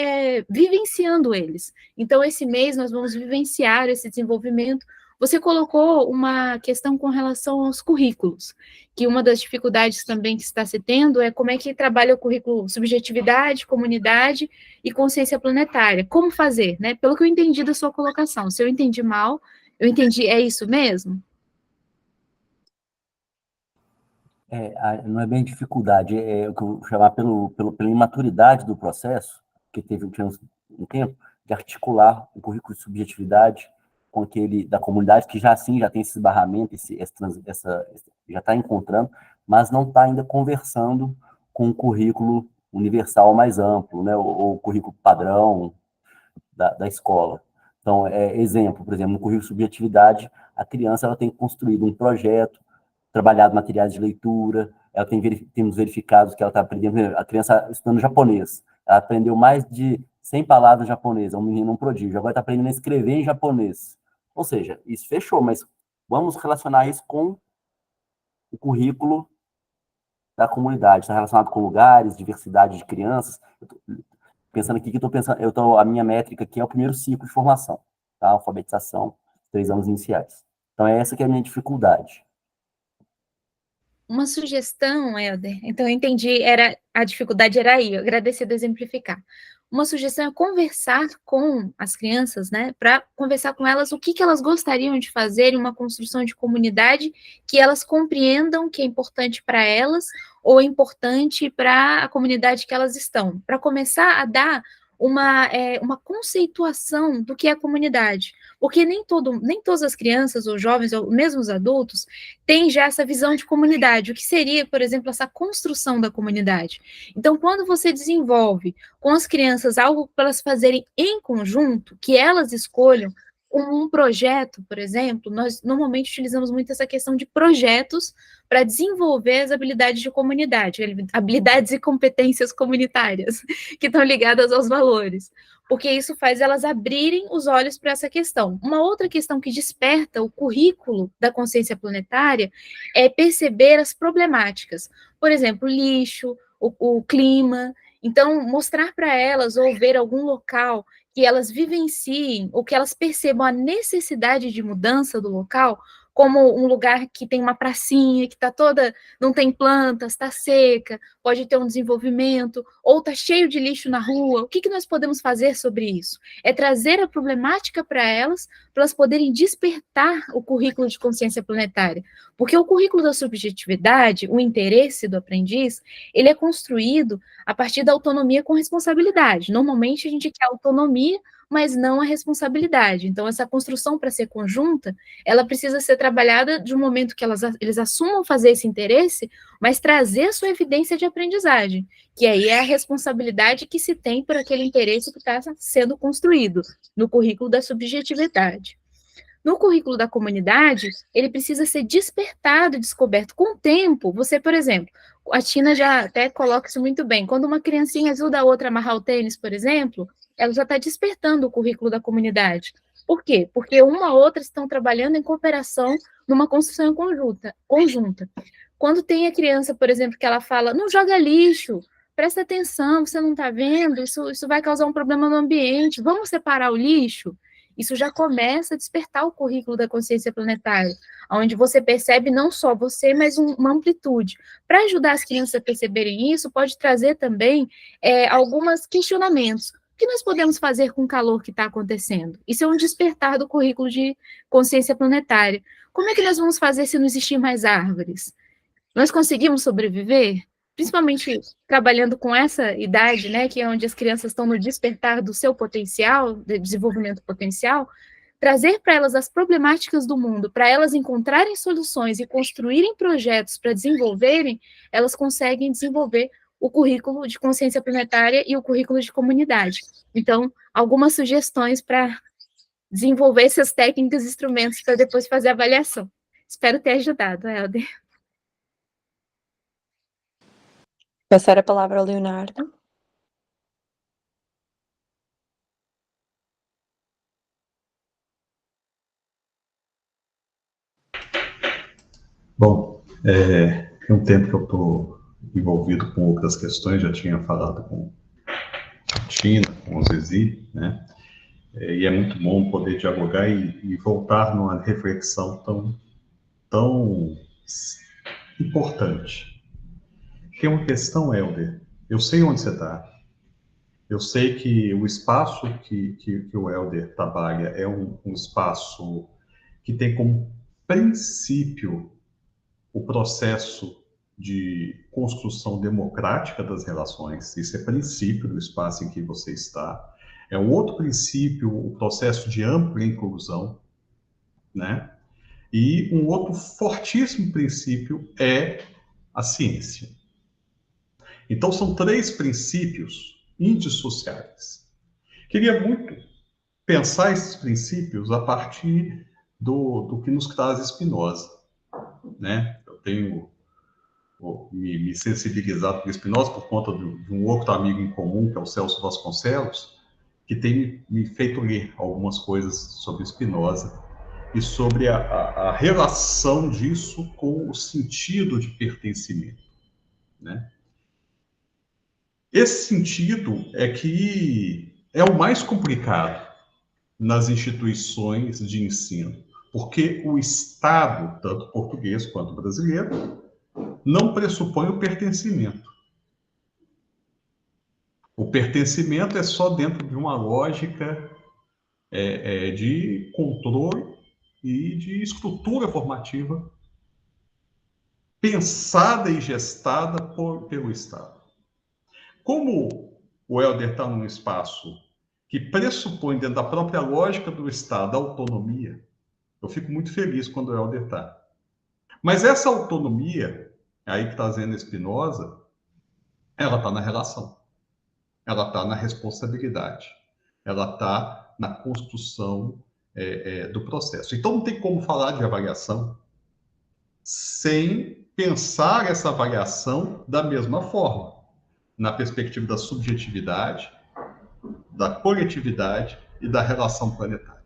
vivenciando eles. Então, esse mês nós vamos vivenciar esse desenvolvimento. Você colocou uma questão com relação aos currículos, que uma das dificuldades também que está se tendo é como é que trabalha o currículo subjetividade, comunidade e consciência planetária. Como fazer, né? Pelo que eu entendi da sua colocação. Se eu entendi mal, eu entendi, é isso mesmo? Não é bem dificuldade, é o que eu vou chamar pela imaturidade do processo, que teve um tempo, de articular o currículo de subjetividade com aquele da comunidade, que já assim já tem esse esbarramento, já está encontrando, mas não está ainda conversando com o currículo universal mais amplo, né, ou o currículo padrão da escola. Então, exemplo, por exemplo, no currículo de subjetividade, a criança ela tem construído um projeto, trabalhado materiais de leitura, ela temos verificados que ela está aprendendo, a criança estudando japonês, ela aprendeu mais de 100 palavras japonesas, é um menino, um prodígio, agora está aprendendo a escrever em japonês. Ou seja, isso fechou, mas vamos relacionar isso com o currículo da comunidade, está relacionado com lugares, diversidade de crianças. Pensando aqui que a minha métrica aqui é o primeiro ciclo de formação, tá? Alfabetização, 3 anos iniciais. Então, essa que é a minha dificuldade. Uma sugestão, Helder, então eu entendi, a dificuldade era aí, eu agradeci de exemplificar. Uma sugestão é conversar com as crianças, né, para conversar com elas o que elas gostariam de fazer em uma construção de comunidade que elas compreendam que é importante para elas ou é importante para a comunidade que elas estão, para começar a dar uma conceituação do que é a comunidade, porque nem todas as crianças ou jovens, ou mesmo os adultos, têm já essa visão de comunidade, o que seria, por exemplo, essa construção da comunidade. Então, quando você desenvolve com as crianças algo para elas fazerem em conjunto, que elas escolham, um projeto, por exemplo, nós normalmente utilizamos muito essa questão de projetos para desenvolver as habilidades de comunidade, habilidades e competências comunitárias, que estão ligadas aos valores, porque isso faz elas abrirem os olhos para essa questão. Uma outra questão que desperta o currículo da consciência planetária é perceber as problemáticas, por exemplo, lixo, o clima. Então, mostrar para elas ou ver algum local que elas vivenciem ou que elas percebam a necessidade de mudança do local, como um lugar que tem uma pracinha, que está toda, não tem plantas, está seca, pode ter um desenvolvimento, ou está cheio de lixo na rua. O que nós podemos fazer sobre isso? É trazer a problemática para elas poderem despertar o currículo de consciência planetária. Porque o currículo da subjetividade, o interesse do aprendiz, ele é construído a partir da autonomia com responsabilidade. Normalmente a gente quer autonomia, mas não a responsabilidade. Então, essa construção para ser conjunta, ela precisa ser trabalhada de um momento que eles assumam fazer esse interesse, mas trazer a sua evidência de aprendizagem, que aí é a responsabilidade que se tem por aquele interesse que está sendo construído no currículo da subjetividade. No currículo da comunidade, ele precisa ser despertado e descoberto com o tempo. Você, por exemplo, a Tina já até coloca isso muito bem. Quando uma criancinha ajuda a outra a amarrar o tênis, por exemplo, ela já está despertando o currículo da comunidade. Por quê? Porque uma ou outra estão trabalhando em cooperação numa construção conjunta. Quando tem a criança, por exemplo, que ela fala, não joga lixo, presta atenção, você não está vendo, isso vai causar um problema no ambiente, vamos separar o lixo? Isso já começa a despertar o currículo da consciência planetária, onde você percebe não só você, mas uma amplitude. Para ajudar as crianças a perceberem isso, pode trazer também alguns questionamentos. O que nós podemos fazer com o calor que está acontecendo? Isso é um despertar do currículo de consciência planetária. Como é que nós vamos fazer se não existir mais árvores? Nós conseguimos sobreviver? Principalmente trabalhando com essa idade, né, que é onde as crianças estão no despertar do seu potencial, de desenvolvimento potencial, trazer para elas as problemáticas do mundo, para elas encontrarem soluções e construírem projetos para desenvolverem, elas conseguem desenvolver o currículo de consciência planetária e o currículo de comunidade. Então, algumas sugestões para desenvolver essas técnicas e instrumentos para depois fazer a avaliação. Espero ter ajudado, Helder. Passar a palavra ao Leonardo. Bom, tem um tempo que eu estou envolvido com outras questões, já tinha falado com a Tina, com o Zizi, né? E é muito bom poder dialogar e voltar numa reflexão tão importante. Tem uma questão, Helder, eu sei onde você está. Eu sei que o espaço que o Helder trabalha é um espaço que tem como princípio o processo de construção democrática das relações. Isso é princípio do espaço em que você está. É um outro princípio, o processo de ampla inclusão, né? E um outro fortíssimo princípio é a ciência. Então, são 3 princípios indissociáveis. Queria muito pensar esses princípios a partir do que nos traz Spinoza, né? Eu tenho me sensibilizado por Spinoza por conta de um outro amigo em comum, que é o Celso Vasconcelos, que tem me feito ler algumas coisas sobre Spinoza e sobre a relação disso com o sentido de pertencimento, né? Esse sentido é que é o mais complicado nas instituições de ensino, porque o Estado, tanto português quanto brasileiro, não pressupõe o pertencimento. O pertencimento é só dentro de uma lógica de controle e de estrutura formativa pensada e gestada pelo Estado. Como o Helder está num espaço que pressupõe, dentro da própria lógica do Estado, a autonomia, eu fico muito feliz quando o Helder está. Mas essa autonomia, aí que está dizendo Spinoza, ela está na relação, ela está na responsabilidade, ela está na construção do processo. Então, não tem como falar de avaliação sem pensar essa avaliação da mesma forma, na perspectiva da subjetividade, da coletividade e da relação planetária.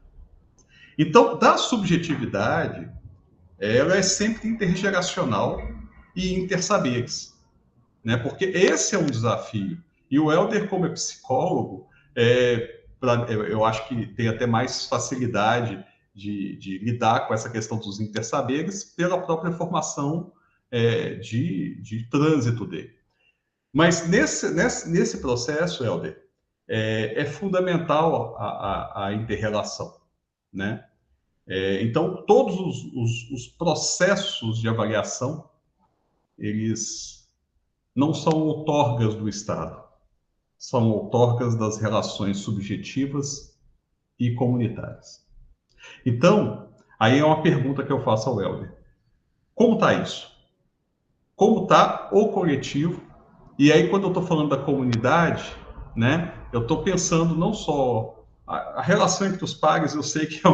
Então, da subjetividade, ela é sempre intergeracional e intersaberes, né? Porque esse é um desafio. E o Helder, como psicólogo, eu acho que tem até mais facilidade de lidar com essa questão dos intersaberes pela própria formação de trânsito dele. Mas nesse processo, Helder, é fundamental a inter-relação, né? Então, todos os processos de avaliação, eles não são outorgas do Estado, são outorgas das relações subjetivas e comunitárias. Então, aí é uma pergunta que eu faço ao Helder. Como está isso? Como está o coletivo? E aí, quando eu estou falando da comunidade, né, eu estou pensando não só a relação entre os pares, eu sei que é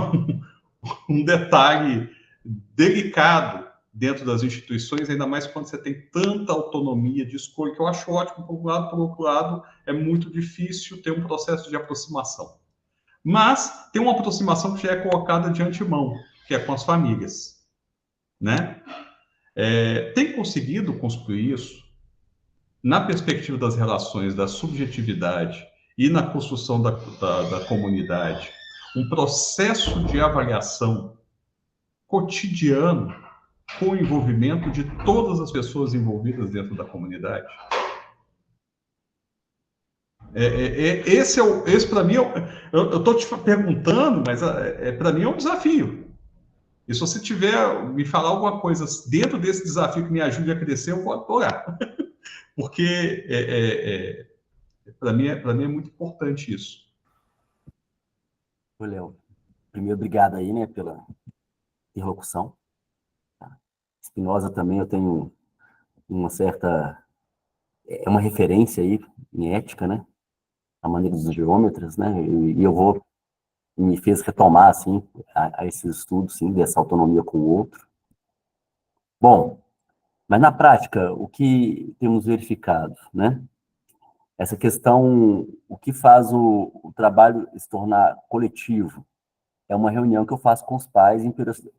um detalhe delicado dentro das instituições, ainda mais quando você tem tanta autonomia de escolha, que eu acho ótimo por um lado, por outro lado, é muito difícil ter um processo de aproximação. Mas tem uma aproximação que já é colocada de antemão, que é com as famílias, né? Tem conseguido construir isso na perspectiva das relações, da subjetividade e na construção da comunidade, um processo de avaliação cotidiano com o envolvimento de todas as pessoas envolvidas dentro da comunidade. Esse para mim, eu estou te perguntando, mas para mim é um desafio. E se você tiver, me falar alguma coisa dentro desse desafio que me ajude a crescer, eu vou adorar. Porque para mim é muito importante isso. Ô, Léo, primeiro, obrigado aí, né, pela interlocução. Spinoza também eu tenho uma certa... É uma referência aí em ética, né? A maneira dos geômetras, né? E eu vou... Me fez retomar, assim, a esses estudos, sim, dessa autonomia com o outro. Bom, mas na prática, o que temos verificado, né? Essa questão, o que faz o trabalho se tornar coletivo? É uma reunião que eu faço com os pais em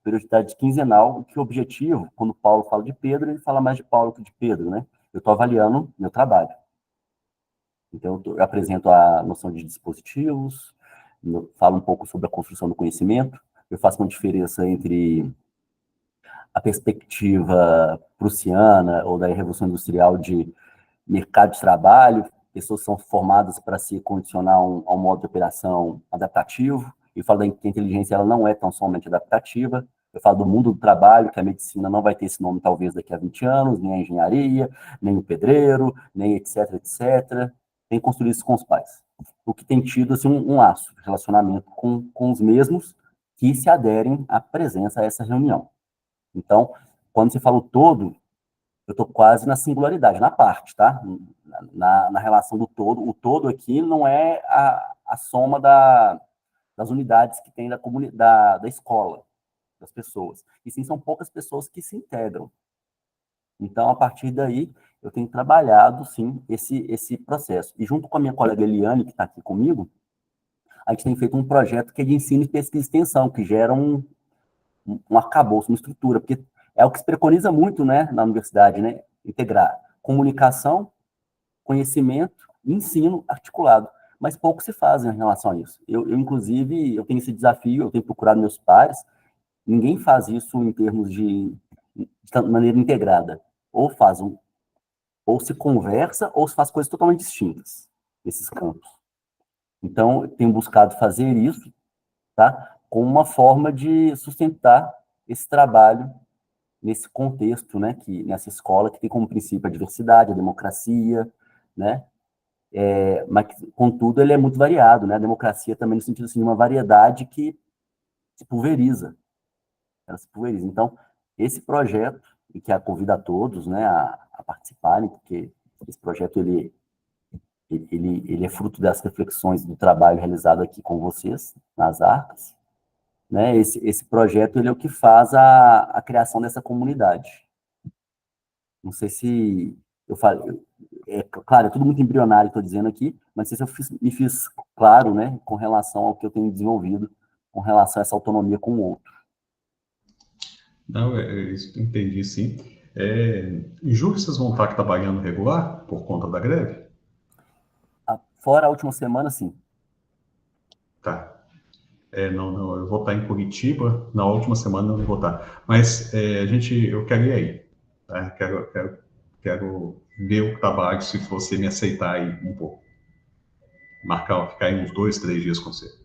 periodicidade quinzenal, que o objetivo, quando Paulo fala de Pedro, ele fala mais de Paulo que de Pedro, né? eu estou avaliando meu trabalho. Então, eu apresento a noção de dispositivos, falo um pouco sobre a construção do conhecimento, eu faço uma diferença entre a perspectiva prussiana ou da Revolução Industrial de mercado de trabalho, pessoas são formadas para se condicionar a um modo de operação adaptativo, e falo que a inteligência ela não é tão somente adaptativa. Eu falo do mundo do trabalho, que a medicina não vai ter esse nome talvez daqui a 20 anos, nem a engenharia, nem o pedreiro, nem etc, etc. Tem construído isso com os pais. O que tem tido assim, um laço de relacionamento com os mesmos que se aderem à presença a essa reunião. Então, quando você fala o todo, eu estou quase na singularidade, na parte, tá? Na relação do todo. O todo aqui não é a soma das unidades que tem da escola, das pessoas. E sim, são poucas pessoas que se integram. Então, a partir daí, eu tenho trabalhado, sim, esse processo. E junto com a minha colega Eliane, que está aqui comigo, a gente tem feito um projeto que é de ensino e pesquisa e extensão, que gera um arcabouço, uma estrutura, porque é o que se preconiza muito, né, na universidade, né, integrar comunicação, conhecimento e ensino articulado, mas pouco se faz em relação a isso. Inclusive, eu tenho esse desafio, eu tenho procurado meus pares, ninguém faz isso em termos de maneira integrada, ou se conversa, ou se faz coisas totalmente distintas, nesses campos. Então, eu tenho buscado fazer isso, tá, com uma forma de sustentar esse trabalho nesse contexto, né, nessa escola que tem como princípio a diversidade, a democracia, né, mas, contudo, ele é muito variado, né, a democracia também no sentido, assim, de uma variedade que se pulveriza, ela se pulveriza. Então, esse projeto, e que convida a todos, né, a participarem, porque esse projeto, ele é fruto das reflexões do trabalho realizado aqui com vocês, nas Arcas, né, esse projeto ele é o que faz a criação dessa comunidade. Não sei se eu falei, claro, é tudo muito embrionário, estou dizendo aqui, mas não sei se eu me fiz claro, né, com relação ao que eu tenho desenvolvido, com relação a essa autonomia com o outro. Não, isso entendi, sim. Em julho vocês vão estar trabalhando regular por conta da greve? Fora a última semana, sim. Tá. Não, eu vou estar em Curitiba, na última semana eu não vou estar. Mas eu quero ir aí. Tá? Quero ver o trabalho, se você me aceitar aí um pouco. Ficar aí uns 2, 3 dias com você.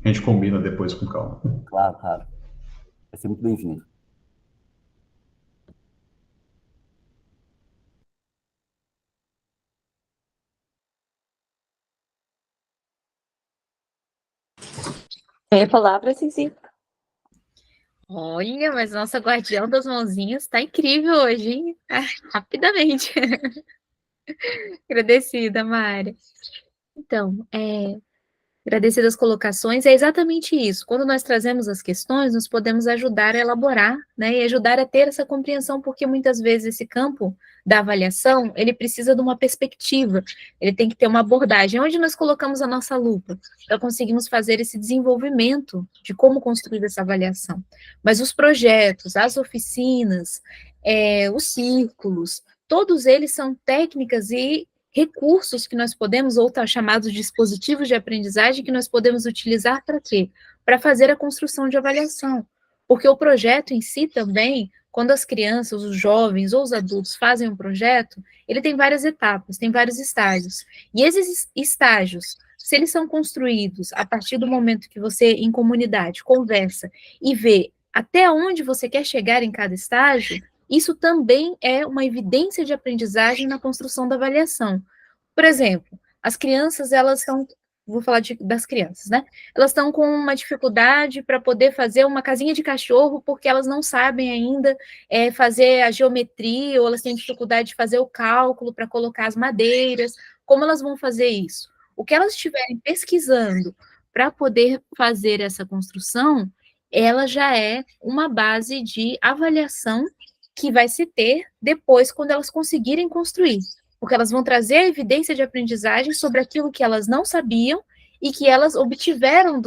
A gente combina depois com calma. Claro, claro. Vai ser muito bem-vindo. Tem a palavra, sim. Olha, mas nossa guardião das mãozinhas está incrível hoje, hein? Rapidamente. Agradecida, Mari. Então, agradecida as colocações, é exatamente isso. Quando nós trazemos as questões, nós podemos ajudar a elaborar, né, e ajudar a ter essa compreensão, porque muitas vezes esse campo da avaliação, ele precisa de uma perspectiva, ele tem que ter uma abordagem, onde nós colocamos a nossa lupa, para conseguirmos fazer esse desenvolvimento de como construir essa avaliação. Mas os projetos, as oficinas, os círculos, todos eles são técnicas e recursos que nós podemos, ou chamados dispositivos de aprendizagem, que nós podemos utilizar para quê? Para fazer a construção de avaliação. Porque o projeto em si também, quando as crianças, os jovens ou os adultos fazem um projeto, ele tem várias etapas, tem vários estágios. E esses estágios, se eles são construídos a partir do momento que você, em comunidade, conversa e vê até onde você quer chegar em cada estágio, isso também é uma evidência de aprendizagem na construção da avaliação. Por exemplo, as crianças, elas estão, vou falar das crianças, né? Elas estão com uma dificuldade para poder fazer uma casinha de cachorro, porque elas não sabem ainda fazer a geometria, ou elas têm dificuldade de fazer o cálculo para colocar as madeiras. Como elas vão fazer isso? O que elas estiverem pesquisando para poder fazer essa construção, ela já é uma base de avaliação que vai se ter depois, quando elas conseguirem construir, porque elas vão trazer a evidência de aprendizagem sobre aquilo que elas não sabiam e que elas obtiveram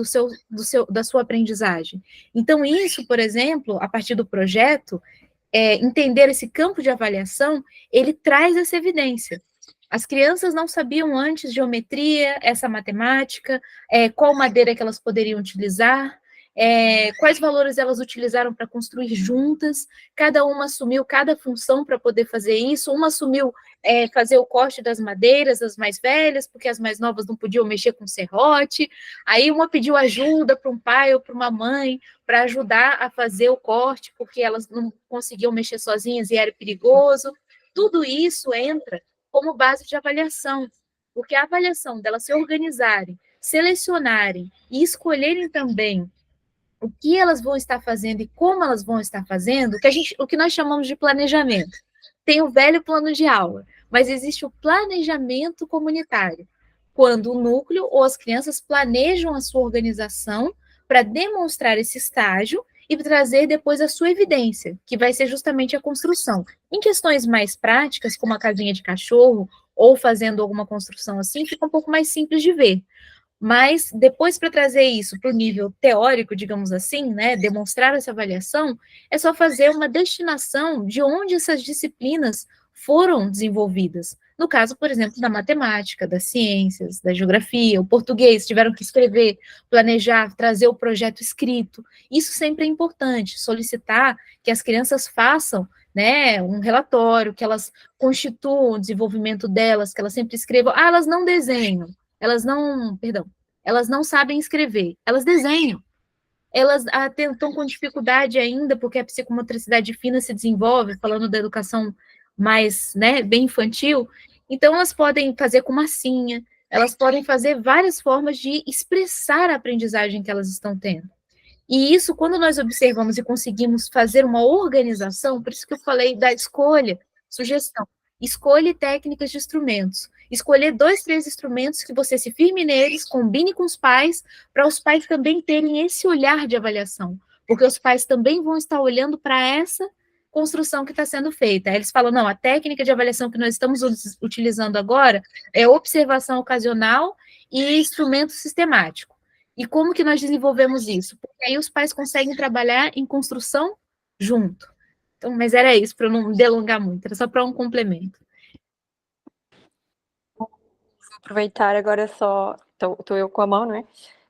da sua aprendizagem. Então, isso, por exemplo, a partir do projeto, entender esse campo de avaliação, ele traz essa evidência. As crianças não sabiam antes geometria, essa matemática, qual madeira que elas poderiam utilizar, quais valores elas utilizaram para construir juntas, cada uma assumiu cada função para poder fazer isso, uma assumiu fazer o corte das madeiras, as mais velhas, porque as mais novas não podiam mexer com serrote, aí uma pediu ajuda para um pai ou para uma mãe, para ajudar a fazer o corte, porque elas não conseguiam mexer sozinhas e era perigoso. Tudo isso entra como base de avaliação, porque a avaliação delas se organizarem, selecionarem e escolherem também o que elas vão estar fazendo e como elas vão estar fazendo, o que nós chamamos de planejamento. Tem o velho plano de aula, mas existe o planejamento comunitário, quando o núcleo ou as crianças planejam a sua organização para demonstrar esse estágio e trazer depois a sua evidência, que vai ser justamente a construção. Em questões mais práticas, como a casinha de cachorro, ou fazendo alguma construção assim, fica um pouco mais simples de ver. Mas depois, para trazer isso para o nível teórico, digamos assim, né, demonstrar essa avaliação, é só fazer uma destinação de onde essas disciplinas foram desenvolvidas. No caso, por exemplo, da matemática, das ciências, da geografia, o português, tiveram que escrever, planejar, trazer o projeto escrito. Isso sempre é importante, solicitar que as crianças façam, né, um relatório, que elas constituam o desenvolvimento delas, que elas sempre escrevam. Ah, elas não desenham, elas não sabem escrever, elas desenham. Elas estão com dificuldade ainda, porque a psicomotricidade fina se desenvolve, falando da educação mais, né, bem infantil, então elas podem fazer com massinha, elas podem fazer várias formas de expressar a aprendizagem que elas estão tendo. E isso, quando nós observamos e conseguimos fazer uma organização, por isso que eu falei da escolha, sugestão, escolha técnicas de instrumentos, escolher 2, 3 instrumentos que você se firme neles, combine com os pais, para os pais também terem esse olhar de avaliação, porque os pais também vão estar olhando para essa construção que está sendo feita. Aí eles falam, não, a técnica de avaliação que nós estamos utilizando agora é observação ocasional e instrumento sistemático. E como que nós desenvolvemos isso? Porque aí os pais conseguem trabalhar em construção junto. Então, mas era isso, para eu não delongar muito, era só para um complemento. Vou aproveitar agora só, estou eu com a mão, não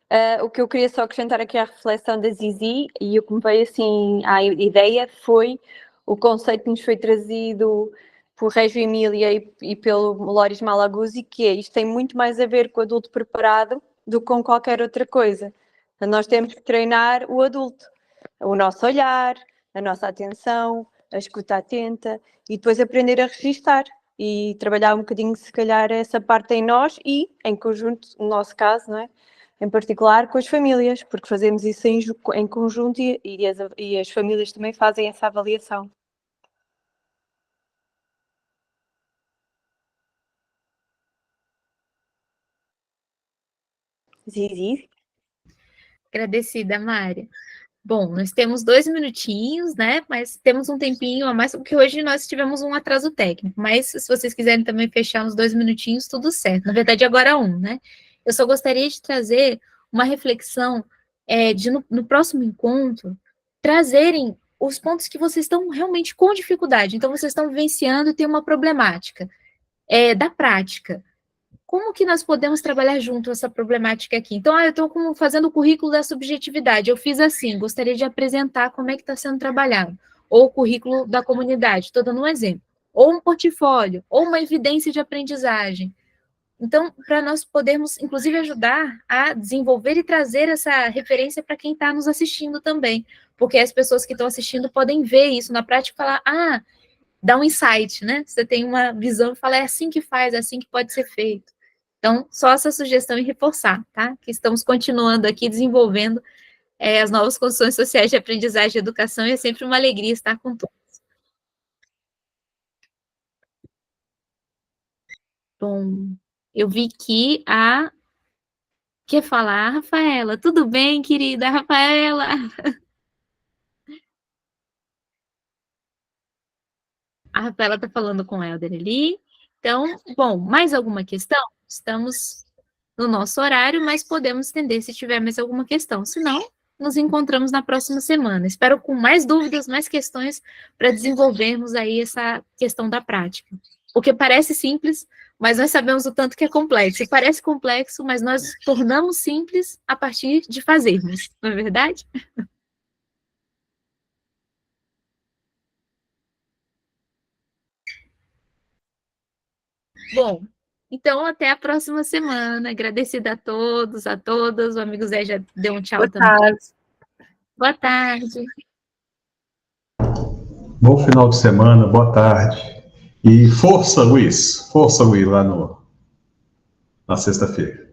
é? O que eu queria só acrescentar aqui à reflexão da Zizi, e o que me veio assim à ideia foi o conceito que nos foi trazido por Régio Emília e pelo Loris Malaguzzi, que é, isto tem muito mais a ver com o adulto preparado do que com qualquer outra coisa. Nós temos que treinar o adulto, o nosso olhar, a nossa atenção, a escuta atenta, e depois aprender a registar e trabalhar um bocadinho, se calhar, essa parte em nós e, em conjunto, no nosso caso, não é? Em particular com as famílias, porque fazemos isso em conjunto e as famílias também fazem essa avaliação. Zizi? Agradecida, Mária. Bom, nós temos 2 minutinhos, né? Mas temos um tempinho a mais, porque hoje nós tivemos um atraso técnico. Mas se vocês quiserem também fechar uns 2 minutinhos, tudo certo. Na verdade, agora 1, né? Eu só gostaria de trazer uma reflexão no próximo encontro, trazerem os pontos que vocês estão realmente com dificuldade. Então, vocês estão vivenciando e tem uma problemática da prática. Como que nós podemos trabalhar junto essa problemática aqui? Então, eu estou fazendo o currículo da subjetividade, eu fiz assim, gostaria de apresentar como é que está sendo trabalhado, ou o currículo da comunidade, estou dando um exemplo, ou um portfólio, ou uma evidência de aprendizagem. Então, para nós podermos, inclusive, ajudar a desenvolver e trazer essa referência para quem está nos assistindo também, porque as pessoas que estão assistindo podem ver isso na prática e falar, dá um insight, né? Você tem uma visão e fala, é assim que faz, é assim que pode ser feito. Então, só essa sugestão e reforçar, tá? Que estamos continuando aqui desenvolvendo as novas construções sociais de aprendizagem e educação, e é sempre uma alegria estar com todos. Bom, eu vi que quer falar, Rafaela? Tudo bem, querida Rafaela? A Rafaela está falando com o Helder ali. Então, bom, mais alguma questão? Estamos no nosso horário, mas podemos estender se tiver mais alguma questão. Se não, nos encontramos na próxima semana. Espero com mais dúvidas, mais questões para desenvolvermos aí essa questão da prática. Porque parece simples, mas nós sabemos o tanto que é complexo. E parece complexo, mas nós tornamos simples a partir de fazermos, não é verdade? Bom, então até a próxima semana. Agradecida a todos, a todas. O amigo Zé já deu um tchau Boa também. tarde. Boa tarde. Bom final de semana, boa tarde. E força, Luiz, lá na sexta-feira.